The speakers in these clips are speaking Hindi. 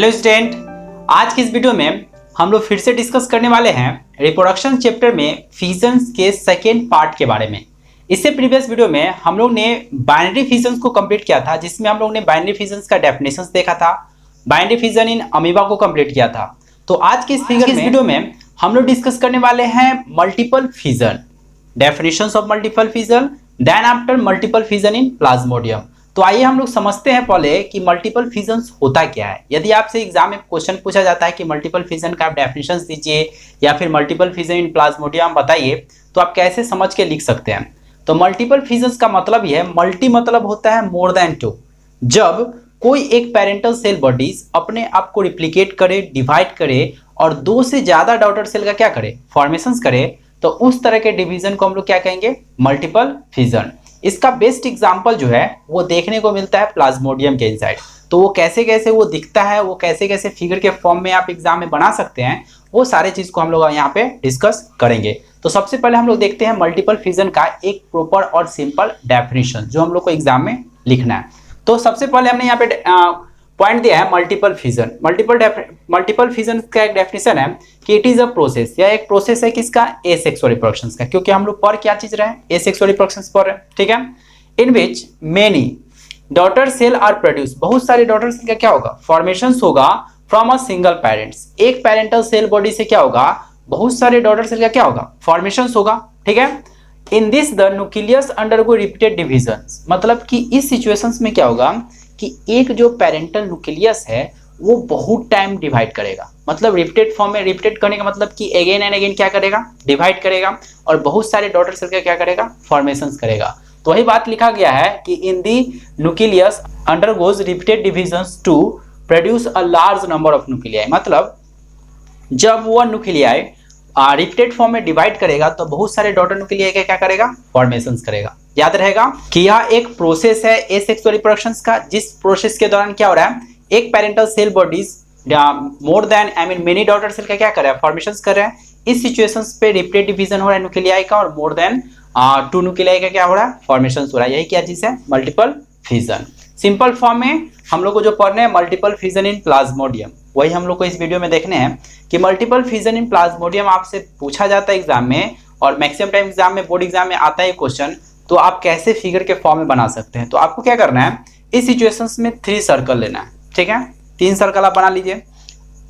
हेलो स्टूडेंट, आज की इस वीडियो में हम लोग फिर से डिस्कस करने वाले हैं रिप्रोडक्शन चैप्टर में फिजन्स के सेकेंड पार्ट के बारे में। इससे प्रीवियस वीडियो में हम लोग ने बाइनरी फिजन्स को कंप्लीट किया था, जिसमें हम लोग ने बाइनरी फिजन्स का डेफिनेशंस देखा था, बाइनरी फिजन इन अमीबा को कंप्लीट किया था। तो आज के इस वीडियो में हम लोग डिस्कस करने वाले हैं multiple fission, definitions of multiple fission, then after multiple fission in plasmodium. तो आइए हम लोग समझते हैं पहले कि मल्टीपल फिजन्स होता क्या है। यदि आपसे एग्जाम में क्वेश्चन पूछा जाता है कि मल्टीपल फिजन का आप डेफिनेशंस दीजिए या फिर मल्टीपल फिजन इन प्लाज्मोडियम बताइए, तो आप कैसे समझ के लिख सकते हैं। तो मल्टीपल फिजन्स का मतलब यह है, मल्टी मतलब होता है मोर देन टू। जब कोई एक पेरेंटल सेल बॉडीज अपने आप को रिप्लिकेट करे, डिवाइड करे और दो से ज्यादा डॉटर सेल का क्या करे, फॉर्मेशंस करे, तो उस तरह के डिवीजन को हम लोग क्या कहेंगे, मल्टीपल फिजन। इसका बेस्ट एग्जांपल जो है वो देखने को मिलता है प्लाज्मोडियम के इनसाइड। तो वो कैसे कैसे वो दिखता है, वो कैसे कैसे फिगर के फॉर्म में आप एग्जाम में बना सकते हैं, वो सारे चीज को हम लोग यहाँ पे डिस्कस करेंगे। तो सबसे पहले हम लोग देखते हैं मल्टीपल फिजन का एक प्रॉपर और सिंपल डेफिनेशन जो हम लोग को एग्जाम में लिखना है। तो सबसे पहले हमने यहाँ पे पॉइंट दिया है मल्टीपल फिजन। मल्टीपल फिजन का एक डेफिनेशन है कि इट इज अ प्रोसेस, या एक प्रोसेस है किसका, एसेक्सुअल रिप्रोडक्शन का, क्योंकि हम लोग पर क्या चीज रहे हैं, एसेक्सुअल रिप्रोडक्शन पर है, ठीक है। In which many daughter cell are produce, बहुत सारे डॉटर सेल का क्या होगा, फॉर्मेशन होगा फ्रॉम अ सिंगल पेरेंट्स। एक पेरेंटल सेल बॉडी से क्या होगा, बहुत सारे डॉटर सेल का क्या होगा, फॉर्मेशन होगा, ठीक है। In this the nucleus undergo repeated divisions, मतलब कि इस सिचुएशंस में क्या होगा कि एक जो पेरेंटल न्यूक्लियस है वो बहुत टाइम डिवाइड करेगा, मतलब रिपीटेड फॉर्म में, रिपीटेड करने का मतलब कि अगेन एंड अगेन क्या करेगा, डिवाइड करेगा और बहुत सारे डॉटर सेल का क्या करेगा, फॉर्मेशंस करेगा। तो वही बात लिखा गया है कि in the nucleus undergoes repeated divisions to produce a large number of nuclei, मतलब जब वो न्यूक्लियाई रिपीटेड फॉर्म में डिवाइड करेगा तो बहुत सारे डॉटर न्यूक्लियाई का क्या करेगा, फॉर्मेशंस करेगा। याद रहेगा कि यह एक प्रोसेस है एसेक्सुअल रिप्रोडक्शन का, जिस प्रोसेस के दौरान क्या हो रहा है, एक parental cell bodies more than many daughter cell का क्या कर रहा है, फॉर्मेशंस कर रहे हैं। इस सिचुएशंस पे रिपीटेड डिवीजन हो रहा है न्यूक्लियाई का और मोर देन टू न्यूक्लियाई का क्या हो रहा है, फॉर्मेशंस हो रहा है। यही क्या चीज है, मल्टीपल फिजन। सिंपल फॉर्म में हम लोग को जो पढ़ने हैं मल्टीपल फिजन इन प्लाज्मोडियम, वही हम लोग को इस वीडियो में देखने हैं कि मल्टीपल फिजन इन प्लाज्मोडियम आपसे पूछा जाता है एग्जाम में, और मैक्सिमम टाइम एग्जाम में, बोर्ड एग्जाम में आता है क्वेश्चन। तो आप कैसे फिगर के फॉर्म में बना सकते हैं। तो आपको क्या करना है, इस सिचुएशंस में 3 सर्कल लेना है, ठीक है। 3 सर्कल आप बना लीजिए।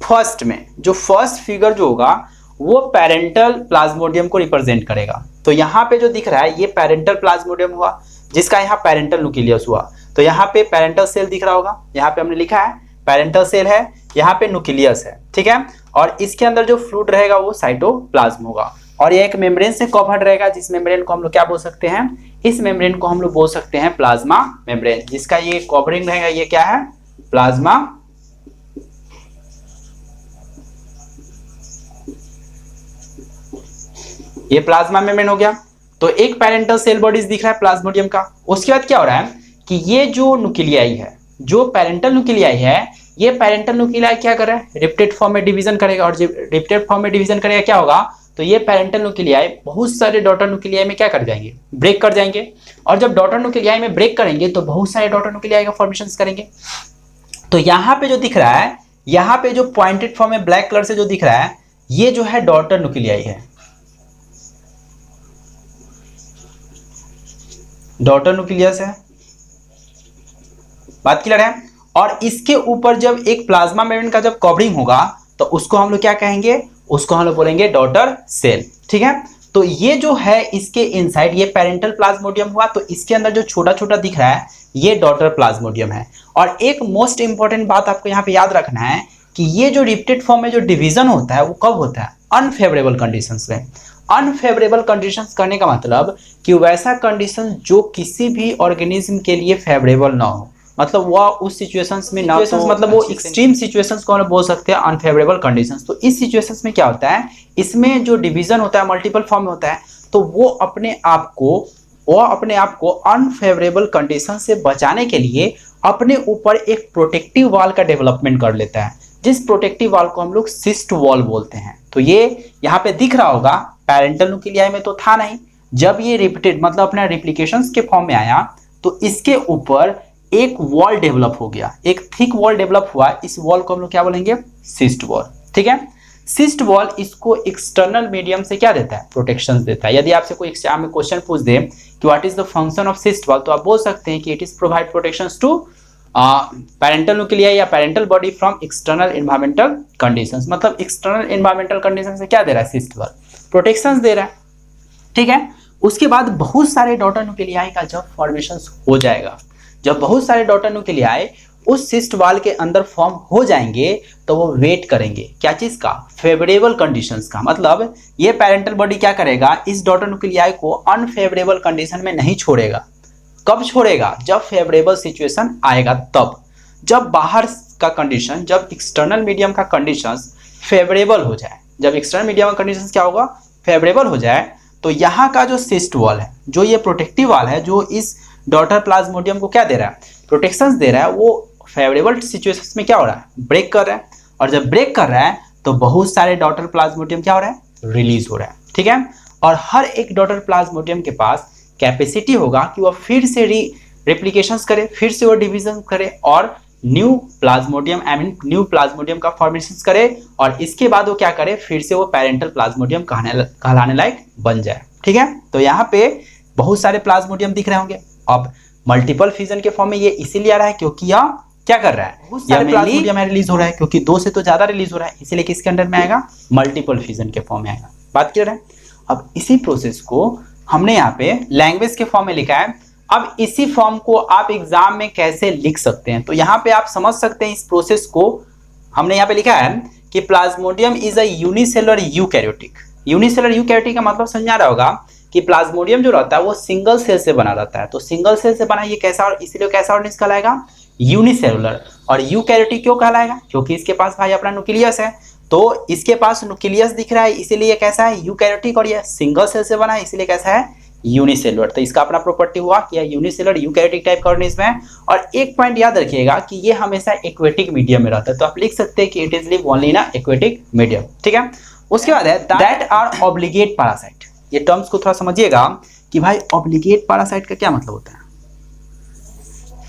फर्स्ट में जो फर्स्ट फिगर जो होगा वो पेरेंटल प्लाज्मोडियम को रिप्रेजेंट करेगा। तो यहाँ पे जो दिख रहा है ये पेरेंटल प्लाज्मोडियम हुआ, जिसका यहाँ पेरेंटल न्यूक्लियस हुआ। तो यहाँ पे पेरेंटल सेल दिख रहा होगा, यहाँ पे हमने लिखा है पेरेंटल सेल है, यहाँ पे न्यूक्लियस है, ठीक है। और इसके अंदर जो फ्लूइड रहेगा वो साइटोप्लाज्म होगा, और ये एक मेम्ब्रेन से कवर्ड रहेगा, जिस मेम्ब्रेन को हम लोग क्या बोल सकते हैं, इस मेम्ब्रेन को हम लोग बोल सकते हैं प्लाज्मा मेम्ब्रेन। जिसका ये कवरिंग रहेगा ये क्या है, प्लाज्मा। ये प्लाज्मा मेम्ब्रेन हो गया। तो एक पेरेंटल सेल बॉडीज दिख रहा है प्लाज्मोडियम का। उसके बाद क्या हो रहा है कि ये जो न्यूक्लियाई है, जो पेरेंटल न्यूक्लियाई है, ये पेरेंटल न्यूक्लियाई क्या कर रहा है, रिपीटेड फॉर्म में डिवीजन करेगा, और जब रिपीटेड फॉर्म में डिवीजन करेगा क्या होगा, तो ये पेरेंटल न्यूक्लियाई बहुत सारे डॉटर न्यूक्लियाई में क्या कर जाएंगे, ब्रेक कर जाएंगे। और जब डॉटर न्यूक्लियाई में ब्रेक करेंगे तो बहुत सारे डॉटर न्यूक्लियाई का फॉर्मेशंस करेंगे। तो यहाँ पे जो दिख रहा है, यहाँ पे जो पॉइंटेड फॉर्म में ब्लैक कलर से जो दिख रहा है, ये जो है डॉटर न्यूक्लियाई है, डॉटर न्यूक्लियस है। बात क्लियर है। और इसके ऊपर जब एक प्लाज्मा मेम्ब्रेन का जब कवरिंग होगा तो उसको हम लोग क्या कहेंगे, उसको हम लोग बोलेंगे डॉटर सेल, ठीक है। तो ये जो है इसके इनसाइड ये पेरेंटल प्लाज्मोडियम हुआ, तो इसके अंदर जो छोटा छोटा दिख रहा है ये डॉटर प्लाज्मोडियम है। और एक मोस्ट इंपॉर्टेंट बात आपको यहाँ पे याद रखना है कि ये जो रिपीटेड फॉर्म में जो डिवीजन होता है वो कब होता है, अनफेवरेबल कंडीशंस में। अनफेवरेबल कंडीशंस करने का मतलब कि वैसा कंडीशन जो किसी भी ऑर्गेनिज्म के लिए फेवरेबल ना हो, मतलब वह उस सिचुएशंस में ना, तो मतलब वो एक्सट्रीम सिचुएशंस को हम बोल सकते हैं अनफेवरेबल कंडीशंस। तो इस सिचुएशंस में क्या होता है, इसमें जो डिवीजन होता है मल्टीपल फॉर्म में होता है, तो वो अपने आप को अनफेवरेबल कंडीशन से बचाने के लिए अपने ऊपर एक प्रोटेक्टिव वॉल का डेवलपमेंट कर लेता है, जिस प्रोटेक्टिव वॉल को हम लोग सिस्ट वॉल बोलते हैं। तो ये यहाँ पे दिख रहा होगा, पेरेंटल न्यूक्लियाई में तो था नहीं, जब ये रिपीटेड मतलब अपना रिप्लिकेशंस के फॉर्म में आया तो इसके ऊपर एक वॉल डेवलप हो गया, एक थिक वॉल डेवलप हुआ, इस वॉल को हम लोग क्या बोलेंगे, सिस्ट वॉल। ठीक है, सिस्ट वॉल इसको एक्सटर्नल मीडियम से क्या देता है, प्रोटेक्शन देता है। यदि आपसे कोई एग्जाम में क्वेश्चन पूछ दे कि what is the function of cyst wall, तो आप बोल सकते हैं कि it is provide protection to parental nuclei या parental body from external environmental conditions. मतलब एक्सटर्नल एनवायरमेंटल कंडीशन से क्या दे रहा है, सिस्ट वॉल प्रोटेक्शन दे रहा है। ठीक है, उसके बाद बहुत सारे डॉटर न्यूक्लियाई का जब फॉर्मेशन हो जाएगा, जब बहुत सारे डॉटर न्यूक्लियाई उस सिस्ट वॉल के अंदर फॉर्म हो जाएंगे, तो वो वेट करेंगे क्या चीज का, फेवरेबल कंडीशंस का। मतलब ये पैरेंटल बॉडी क्या करेगा, इस डॉटर न्यूक्लियाई को अनफेवरेबल कंडीशन में नहीं छोड़ेगा। कब छोड़ेगा, जब फेवरेबल सिचुएशन आएगा तब। जब बाहर का कंडीशन, जब एक्सटर्नल मीडियम का कंडीशंस फेवरेबल हो जाए, जब एक्सटर्नल मीडियम का कंडीशंस क्या होगा, फेवरेबल हो जाए, तो यहाँ का जो सिस्ट वॉल है, जो ये प्रोटेक्टिव वॉल है, जो इस डॉटर प्लाज्मोडियम को क्या दे रहा है, प्रोटेक्शन दे रहा है, वो फेवरेबल सिचुएशंस में क्या हो रहा है, ब्रेक कर रहा है। और जब ब्रेक कर रहा है तो बहुत सारे डॉटर प्लाज्मोडियम क्या हो रहा है, रिलीज हो रहा है। ठीक है, और हर एक डॉटर प्लाज्मोडियम के पास कैपेसिटी होगा कि वह फिर से रेप्लिकेशंस करे, फिर से वो डिवीजन करे और न्यू प्लाज्मोडियम न्यू प्लाज्मोडियम का फॉर्मेशन करे, और इसके बाद वो क्या करे, फिर से वो पैरेंटल प्लाज्मोडियम कहलाने लायक बन जाए। ठीक है, तो यहाँ पे बहुत सारे प्लाज्मोडियम दिख रहे होंगे। अब मल्टीपल फ्यूजन के फॉर्म में ये इसीलिए आ रहा है क्योंकि यह क्या कर रहा है, बहुत सारे प्लाज्मोडियम रिलीज हो रहा है, क्योंकि 2 से तो ज्यादा रिलीज हो रहा है, इसीलिए किसके अंडर में आएगा, मल्टीपल फ्यूजन के फॉर्म में आएगा। बात क्लियर है। अब इसी प्रोसेस को हमने यहाँ पे लैंग्वेज के फॉर्म में लिखा है। अब इसी फॉर्म को आप एग्जाम में कैसे लिख सकते हैं, तो यहाँ पे आप समझ सकते हैं इस प्रोसेस को। हमने यहाँ पे लिखा है कि Plasmodium is a unicellular eukaryotic. Unicellular eukaryotic का मतलब समझ आ रहा होगा कि प्लाज्मोडियम जो रहता है वो सिंगल सेल से बना रहता है। तो सिंगल सेल से बना ये कैसा, और इसलिए कैसा ऑर्गेनिज्म कहलाएगा, यूनिसेलुलर। और यूकैरियोटिक क्यों कहलाएगा, क्योंकि इसके पास भाई अपना न्यूक्लियस है, तो इसके पास न्यूक्लियस दिख रहा है, इसीलिए कैसा है, यूकैरियोटिक। और ये सिंगल सेल से बना है, इसलिए कैसा है, यूनिसेलुलर। तो इसका अपना प्रॉपर्टी हुआ कि यह यूनिसेलुलर यूकैरियोटिक टाइप का ऑर्गेनिज्म है। और एक पॉइंट याद रखिएगा कि ये हमेशा एक्वेटिक मीडियम में रहता है, तो आप लिख सकते हैं कि it is live only in aquatic medium. ठीक है, उसके बाद है दैट आर ऑब्लिगेट पैरासाइट। ये टर्म्स को थोड़ा समझिएगा कि भाई ऑब्लिगेट पैरासाइट का क्या मतलब होता है।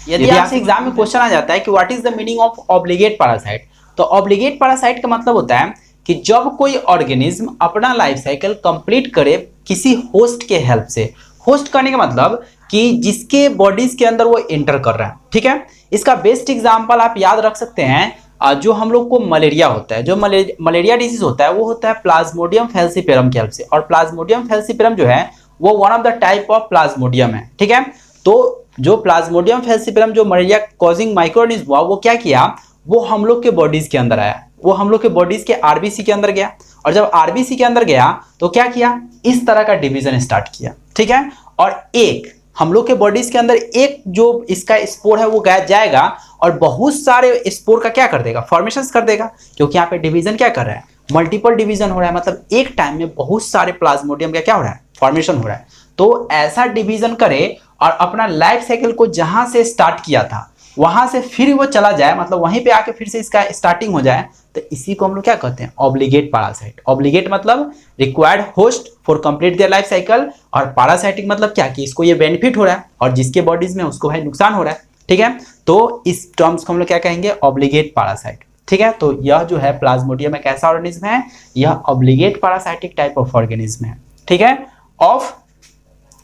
यदि आपसे एग्जाम में क्वेश्चन आ जाता है कि what is the meaning of obligate parasite, तो ऑब्लिगेट पैरासाइट का मतलब होता है कि जब कोई ऑर्गेनिज्म अपना लाइफ साइकिल कंप्लीट करे किसी होस्ट के हेल्प से। होस्ट करने का मतलब कि जिसके बॉडीज के अंदर वो एंटर कर रहा है। ठीक है, इसका बेस्ट एग्जांपल आप याद रख सकते हैं, जो हम लोग को मलेरिया होता है, जो मलेरिया डिजीज होता है वो होता है प्लाज्मोडियम फैल्सीपेरम के हेल्प से। और प्लाज्मोडियम फैल्सीपेरम जो है वो one of the type of Plasmodium है। ठीक है, तो जो प्लाज्मोडियम फैल्सीपेरम जो मलेरिया कॉजिंग माइक्रोऑर्गेनिज्म हुआ, वो क्या किया, वो हम लोग के बॉडीज के अंदर आया, वो हम लोग के बॉडीज के आरबीसी के अंदर गया। और जब आरबीसी के अंदर गया तो क्या किया, इस तरह का डिवीजन स्टार्ट किया। ठीक है, और एक हम लोग के बॉडीज के अंदर एक जो इसका स्पोर है वो गायब जाएगा, और बहुत सारे स्पोर का क्या कर देगा, फॉर्मेशन कर देगा, क्योंकि यहाँ पे डिवीजन क्या कर रहा है, मल्टीपल डिवीजन हो रहा है। मतलब एक टाइम में बहुत सारे प्लाज्मोडियम का क्या हो रहा है, फॉर्मेशन हो रहा है। तो ऐसा डिवीजन करे और अपना लाइफ साइकिल को जहां से स्टार्ट किया था वहां से फिर वो चला जाए, मतलब वहीं पे आके फिर से इसका स्टार्टिंग हो जाए, तो इसी को हम लोग क्या कहते हैं, ऑब्लिगेट पैरासाइट। ऑब्लिगेट मतलब required host for complete their life cycle, और पैरासाइटिक मतलब क्या कि इसको ये बेनिफिट हो रहा है और जिसके बॉडीज में उसको भाई नुकसान हो रहा है। ठीक है, तो इस टर्म्स को हम लोग क्या कहेंगे, ऑब्लिगेट पैरासाइट। ठीक है, तो यह जो है प्लाज्मोडियम एक ऐसा ऑर्गेनिज्म है, यह obligate parasitic type of organism है। ठीक है, ऑफ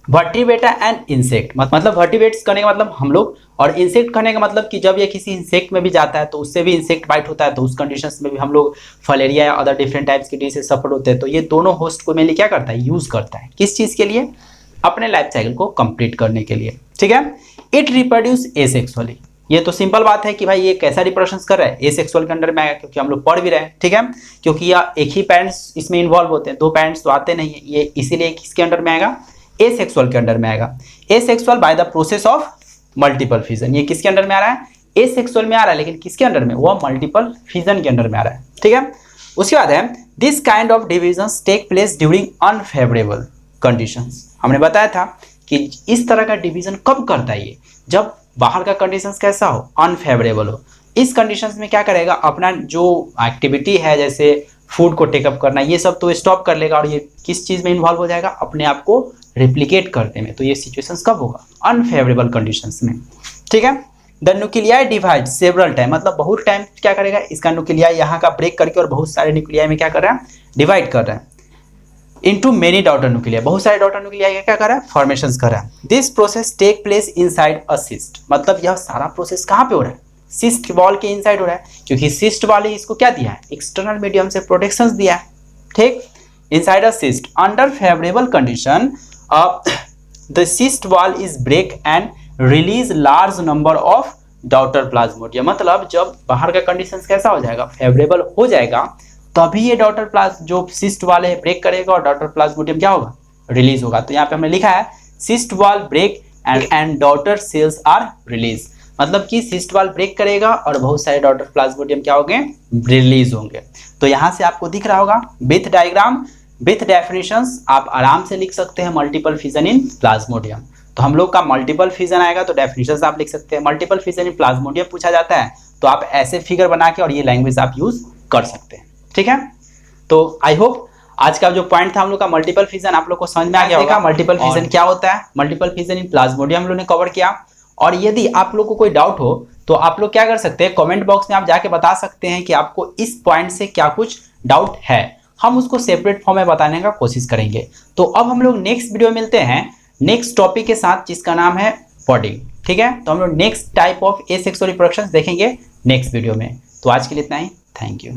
वर्टिब्रेटा एंड इंसेक्ट। मतलब वर्टिब्रेट्स करने का मतलब हम लोग, और इंसेक्ट करने का मतलब कि जब ये किसी इंसेक्ट में भी जाता है तो उससे भी इंसेक्ट बाइट होता है, तो उस कंडीशंस में भी हम लोग फलेरिया या अदर डिफरेंट टाइप्स की डिजीज से सफर होते हैं। तो ये दोनों होस्ट को मेनली क्या करता है, यूज करता है, किस चीज के लिए, अपने लाइफ साइकिल को कंप्लीट करने के लिए। ठीक है, इट रिप्रोड्यूस एसेक्सुअली। ये तो सिंपल बात है कि भाई ये कैसा रिप्रोडक्शन कर रहा है, एसेक्सुअल के अंडर में आएगा, क्योंकि हम लोग पढ़ भी रहे हैं। ठीक है, क्योंकि यह एक ही पेरेंट्स इसमें इन्वॉल्व होते हैं, दो पेरेंट्स तो आते नहीं है, ये इसीलिए किसके अंडर में आएगा, एसेक्सुअल के अंडर में आएगा। Asexual by the process of multiple fission, ये किसके अंडर में आ रहा है, एसेक्सुअल में आ रहा है, लेकिन किसके अंडर में, वो मल्टीपल फिजन के अंडर में आ रहा है। ठीक है, उसके बाद है this kind of divisions take place during unfavourable conditions. हमने बताया था कि इस तरह का डिवीजन कब करता है, ये जब बाहर का कंडीशंस कैसा हो, अनफेवरेबल हो। इस कंडीशंस में क्या करेगा, अपना जो एक्टिविटी है जैसे फूड को टेकअप करना, ये सब तो स्टॉप कर लेगा, और ये किस चीज में इन्वॉल्व हो जाएगा, अपने आप को रेप्लिकेट करने में। तो ये सिचुएशंस कब होगा, अनफेवरेबल कंडीशंस में। ठीक है, the nuclei divide several time, मतलब बहुत टाइम क्या करेगा, इसका न्यूक्लियाई यहाँ का ब्रेक करके और बहुत सारे न्यूक्लियाई में क्या कर रहा है, डिवाइड कर रहा है इनटू मेनी डॉटर न्यूक्लियाई, बहुत सारे डॉटर न्यूक्लियाई का क्या कर रहा है, फॉर्मेशंस कर रहा है। This process take place inside a cyst, मतलब यह सारा प्रोसेस कहाँ पे हो रहा है, सिस्ट वॉल के इनसाइड हो रहा है, क्योंकि सिस्ट वॉल ही इसको क्या दिया है, एक्सटर्नल मीडियम से प्रोटेक्शन दिया है, ठीक। Inside a cyst under favourable condition the cyst wall is break and release large number of daughter plasmodium, मतलब जब बाहर का कंडीशन कैसा हो जाएगा, फेवरेबल हो जाएगा, तभी ये डॉटर प्लाज जो सिस्ट वॉल है ब्रेक करेगा और डॉटर प्लाज्मोडियम क्या होगा, रिलीज होगा। तो यहाँ पे हमने लिखा है cyst wall break and daughter cells are release, मतलब कि सिस्ट वॉल ब्रेक करेगा और बहुत सारे डॉटर प्लाज्मोडियम क्या होंगे, रिलीज होंगे। तो यहाँ से आपको दिख रहा होगा विथ डायग्राम विथ डेफिनेशंस आप आराम से लिख सकते हैं मल्टीपल फिजन इन प्लाज्मोडियम। तो हम लोग का मल्टीपल फिजन आएगा तो डेफिनेशंस आप लिख सकते हैं, मल्टीपल फिजन इन प्लाज्मोडियम पूछा जाता है तो आप ऐसे फिगर बना के और ये लैंग्वेज आप यूज कर सकते हैं, ठीक है। तो आई होप आज का जो पॉइंट था हम लोग का मल्टीपल फिजन आप लोग को समझ में आ गया होगा। मल्टीपल फिजन क्या होता है, मल्टीपल फिजन इन प्लाज्मोडियम हम लोग ने कवर किया। और यदि आप लोग को कोई डाउट हो तो आप लोग क्या कर सकते हैं, कमेंट बॉक्स में आप जाके बता सकते हैं कि आपको इस पॉइंट से क्या कुछ डाउट है, हम उसको सेपरेट फॉर्म में बताने का कोशिश करेंगे। तो अब हम लोग नेक्स्ट वीडियो मिलते हैं नेक्स्ट टॉपिक के साथ जिसका नाम है बॉडी, ठीक है। तो हम लोग next type of asexual reproduction देखेंगे नेक्स्ट वीडियो में। तो आज के लिए इतना ही, थैंक यू।